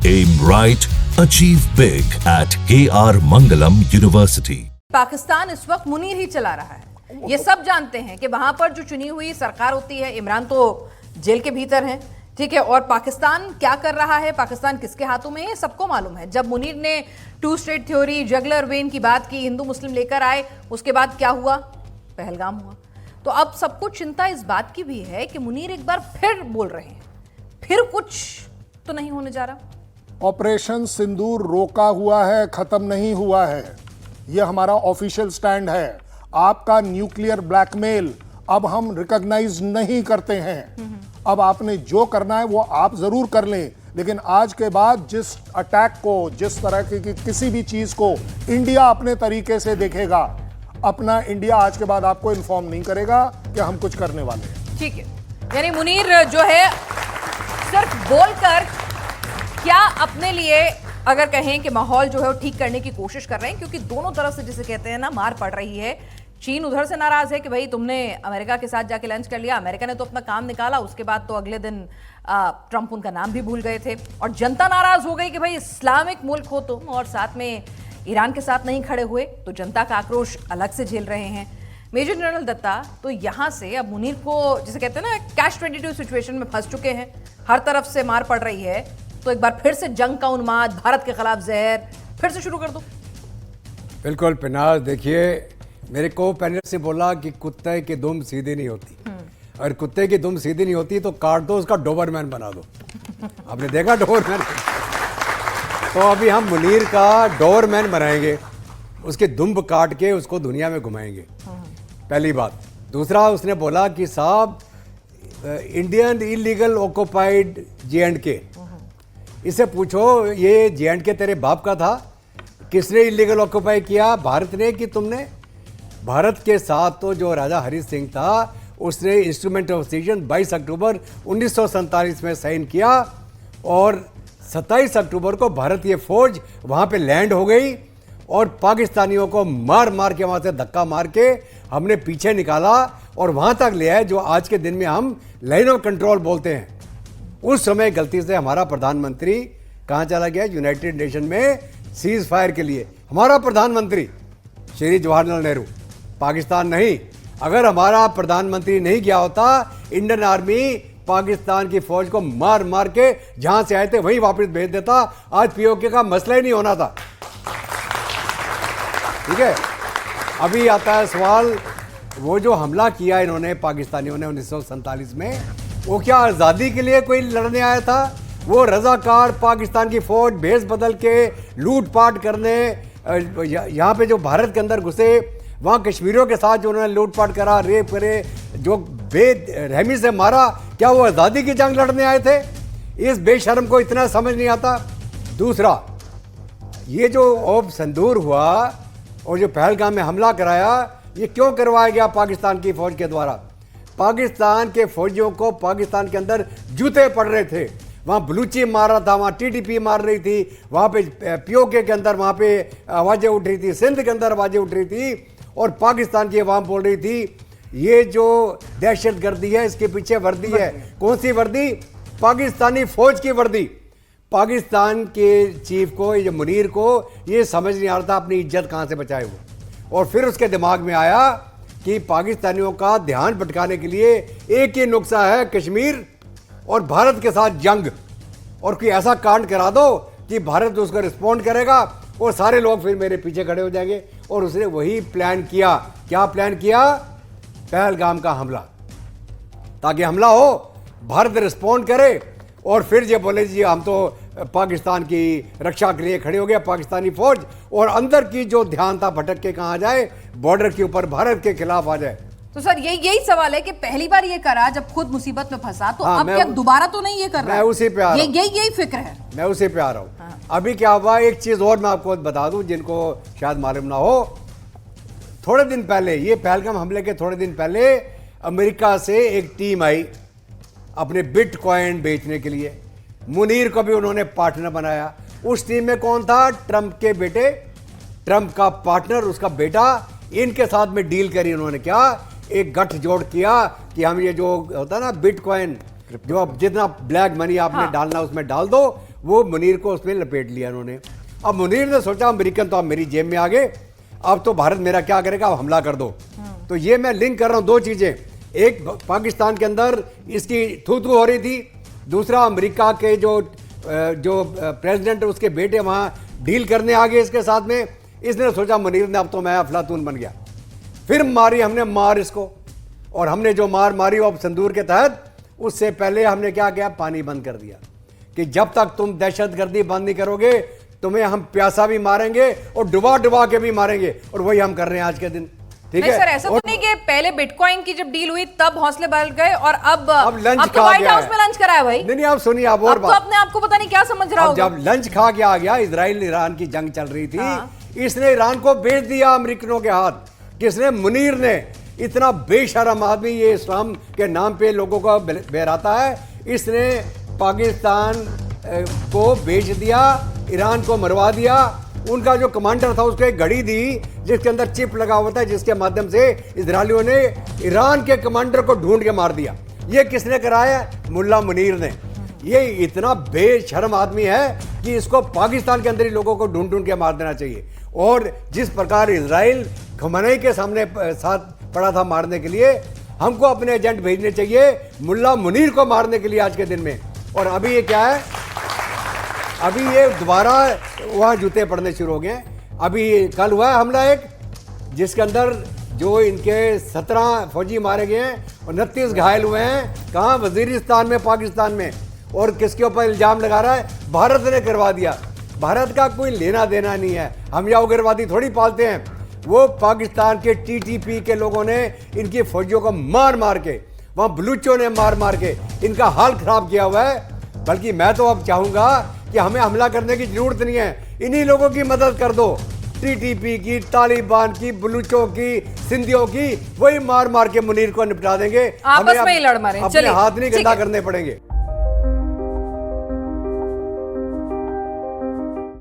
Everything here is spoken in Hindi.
Aim right, achieve big at KR Mangalam University. Pakistan इस वक्त मुनीर ही चला रहा है। ये सब जानते हैं कि वहां पर जो चुनी हुई सरकार होती है, इमरान तो जेल के भीतर हैं, ठीक है। और पाकिस्तान क्या कर रहा है, पाकिस्तान किसके हाथों में है, सबको मालूम है। जब मुनीर ने टू स्टेट थ्योरी, जगलर वेन की बात की, हिंदू मुस्लिम लेकर आए, उसके बाद क्या हुआ, पहलगाम हुआ। तो अब सबको चिंता इस बात की भी है कि मुनीर एक बार फिर बोल रहे हैं, फिर कुछ तो नहीं होने जा रहा। ऑपरेशन सिंदूर रोका हुआ है, खत्म नहीं हुआ है। यह हमारा ऑफिशियल स्टैंड है। आपका न्यूक्लियर ब्लैकमेल अब हम रिकॉग्नाइज नहीं करते हैं। अब आपने जो करना है वो आप जरूर कर लें, लेकिन आज के बाद जिस अटैक को, जिस तरह की किसी भी चीज को इंडिया अपने तरीके से देखेगा, अपना इंडिया आज के बाद आपको इन्फॉर्म नहीं करेगा कि हम कुछ करने वाले हैं। ठीक है, यानी मुनीर जो है सिर्फ बोलकर क्या अपने लिए अगर कहें कि माहौल जो है वो ठीक करने की कोशिश कर रहे हैं, क्योंकि दोनों तरफ से जिसे कहते हैं ना मार पड़ रही है। चीन उधर से नाराज है कि भाई तुमने अमेरिका के साथ जाके लंच कर लिया, अमेरिका ने तो अपना काम निकाला, उसके बाद तो अगले दिन ट्रंप उनका नाम भी भूल गए थे। और जनता नाराज हो गई कि भाई इस्लामिक मुल्क हो तुम और साथ में ईरान के साथ नहीं खड़े हुए, तो जनता का आक्रोश अलग से झेल रहे हैं। मेजर जनरल दत्ता तो यहां से अब मुनीर को जिसे कहते हैं ना कैश 22 सिचुएशन में फंस चुके हैं, हर तरफ से मार पड़ रही है। तो एक बार फिर से जंग का उन्माद, भारत के खिलाफ जहर फिर से शुरू कर दो। बिल्कुल पिनाज, देखिए मेरे को पैनल से बोला कि कुत्ते की दुम सीधी नहीं होती, और कुत्ते की दुम सीधी नहीं होती तो काट दो, उसका डोबरमैन बना दो। आपने देखा डोबरमैन? तो अभी हम मुनीर का डोबरमैन बनाएंगे, उसके दुम्ब काट के उसको दुनिया में घुमाएंगे, पहली बात। दूसरा, उसने बोला कि साहब इंडियन इलीगल ऑक्युपाइड J&K, इससे पूछो ये J&K तेरे बाप का था? किसने इलीगल ऑक्युपाई किया, भारत ने कि तुमने? भारत के साथ तो जो राजा हरि सिंह था उसने इंस्ट्रूमेंट ऑफ सीजन 22 अक्टूबर 1947 में साइन किया, और 27 अक्टूबर को भारतीय फौज वहाँ पे लैंड हो गई, और पाकिस्तानियों को मार मार के वहाँ से धक्का मार के हमने पीछे निकाला और वहाँ तक ले आए जो आज के दिन में हम लाइन ऑफ कंट्रोल बोलते हैं। उस समय गलती से हमारा प्रधानमंत्री कहाँ चला गया? यूनाइटेड नेशन में सीज फायर के लिए। हमारा प्रधानमंत्री श्री जवाहरलाल नेहरू, पाकिस्तान नहीं। अगर हमारा प्रधानमंत्री नहीं गया होता, इंडियन आर्मी पाकिस्तान की फौज को मार मार के जहां से आए थे वहीं वापस भेज देता, आज पीओके का मसला ही नहीं होना था। ठीक है, अभी आता है सवाल, वो जो हमला किया इन्होंने पाकिस्तानियों ने 1947 में, वो क्या आज़ादी के लिए कोई लड़ने आया था? वो रजाकार पाकिस्तान की फौज भेष बदल के लूटपाट करने यहाँ पे जो भारत के अंदर घुसे, वहाँ कश्मीरियों के साथ जो उन्होंने लूटपाट करा, रेप करे, जो बेरहमी से मारा, क्या वो आज़ादी की जंग लड़ने आए थे? इस बेशर्म को इतना समझ नहीं आता। दूसरा, ये जो ऑप संदूर हुआ और जो पहलगाम में हमला कराया, ये क्यों करवाया गया पाकिस्तान की फौज के द्वारा? पाकिस्तान के फौजियों को पाकिस्तान के अंदर जूते पड़ रहे थे, वहाँ बलूची मार रहा था, वहाँ TTP मार रही थी, वहाँ पे POK के अंदर वहाँ पे आवाज़ें उठ रही थी, सिंध के अंदर आवाज़ें उठ रही थी, और पाकिस्तान की अवाम बोल रही थी ये जो दहशतगर्दी है इसके पीछे वर्दी है। कौन सी वर्दी? पाकिस्तानी फौज की वर्दी। पाकिस्तान के चीफ को, ये मुनीर को, ये समझ नहीं आ रहा था अपनी इज्जत कहाँ से बचाए वो। और फिर उसके दिमाग में आया कि पाकिस्तानियों का ध्यान भटकाने के लिए एक ही नुस्खा है, कश्मीर और भारत के साथ जंग, और कोई ऐसा कांड करा दो कि भारत उसको रिस्पॉन्ड करेगा और सारे लोग फिर मेरे पीछे खड़े हो जाएंगे। और उसने वही प्लान किया। क्या प्लान किया? पहलगाम का हमला, ताकि हमला हो, भारत रिस्पॉन्ड करे, और फिर ये बोले जी हम तो पाकिस्तान की रक्षा के लिए खड़े हो गए, पाकिस्तानी फौज, और अंदर की जो ध्यान था भटक के कहाँ जाए, बॉर्डर के ऊपर भारत के खिलाफ आ जाए। तो सर यही सवाल है कि पहली बार ये करा जब खुद मुसीबत में फंसा, तो अब क्या दोबारा तो नहीं ये कर रहा है? मैं उसी पे आ रहा हूं। यही फिक्र है, मैं उसी पे आ रहा हूँ। अभी क्या हुआ, एक चीज और मैं आपको बता दूं जिनको शायद मालूम ना हो। थोड़े दिन पहले, ये पहलगाम हमले के थोड़े दिन पहले, अमेरिका से एक टीम आई अपने बिटकॉइन बेचने के लिए। मुनीर को भी उन्होंने पार्टनर बनाया। उस टीम में कौन था? ट्रंप के बेटे, ट्रंप का पार्टनर, उसका बेटा। इनके साथ में डील करी उन्होंने। क्या? एक गठजोड़ किया कि हम ये जो होता है ना बिटकॉइन, जो जितना ब्लैक मनी आपने डालना उसमें डाल दो, वो मुनीर को उसमें लपेट लिया उन्होंने। अब मुनीर ने सोचा अमेरिकन तो अब मेरी जेब में आ गए, अब तो भारत मेरा क्या करेगा, अब हमला कर दो। तो ये मैं लिंक कर रहा हूं दो चीजें, एक पाकिस्तान के अंदर इसकी थू थू हो रही थी, दूसरा अमेरिका के जो प्रेसिडेंट उसके बेटे वहां डील करने आ गए इसके साथ में। इसने सोचा मुनीर ने अब तो मैं अफलातून बन गया, फिर मारी हमने मार इसको, और हमने जो मार मारी वो अब संदूर के तहत। उससे पहले हमने क्या किया, पानी बंद कर दिया कि जब तक तुम दहशतगर्दी बंद नहीं करोगे तुम्हें हम प्यासा भी मारेंगे और डुबा डुबा के भी मारेंगे, और वही हम कर रहे हैं आज के दिन। ठीक नहीं है सर, ऐसा तो नहीं कि पहले बिटकॉइन की जब डील हुई तब हौसले बढ़ गए और अब लंच तो व्हाइट हाउस में लंच कराया भाई। नहीं आप सुनिए, आप और अब तो अपने आप को पता नहीं क्या समझ रहा होगा। जब लंच खा के आ गया, इजराइल ईरान की जंग चल रही थी, इसने ईरान को बेच दिया अमेरिकनों के हाथ। किसने? मुनीर ने। इतना बेशरम आदमी, ये इस्लाम के नाम पे लोगों को बहराता है, इसने पाकिस्तान को बेच दिया, ईरान को मरवा दिया। उनका जो कमांडर था उसको एक घड़ी दी जिसके अंदर चिप लगा हुआ था, जिसके माध्यम से इजरायलियों ने ईरान के कमांडर को ढूंढ के मार दिया। ये किसने कराया? मुल्ला मुनीर ने। ये इतना बेशर्म आदमी है कि इसको पाकिस्तान के अंदर ही लोगों को ढूंढ ढूंढ के मार देना चाहिए। और जिस प्रकार इजराइल खमनई के सामने साथ पड़ा था मारने के लिए, हमको अपने एजेंट भेजने चाहिए मुल्ला मुनीर को मारने के लिए आज के दिन में। और अभी ये क्या है, अभी ये दोबारा वहाँ जूते पड़ने शुरू हो गए। अभी कल हुआ है हमला एक, जिसके अंदर जो इनके 17 फौजी मारे गए हैं और 29 घायल हुए हैं। कहाँ? वजीरिस्तान में, पाकिस्तान में। और किसके ऊपर इल्जाम लगा रहा है? भारत ने करवा दिया। भारत का कोई लेना देना नहीं है, हम या उग्रवादी थोड़ी पालते हैं। वो पाकिस्तान के टीटीपी के लोगों ने इनकी फौजियों को मार मार के, वहाँ बलूचों ने मार मार के इनका हाल खराब किया हुआ है। बल्कि मैं तो अब चाहूंगा कि हमें हमला करने की जरूरत नहीं है, इन्हीं लोगों की मदद कर दो, टीटीपी की, तालिबान की, बलूचों की, सिंधियों की। वही मार मार के मुनीर को निपटा देंगे। आपस में ही लड़ मारे, अपने हाथ नहीं गंदा करने पड़ेंगे।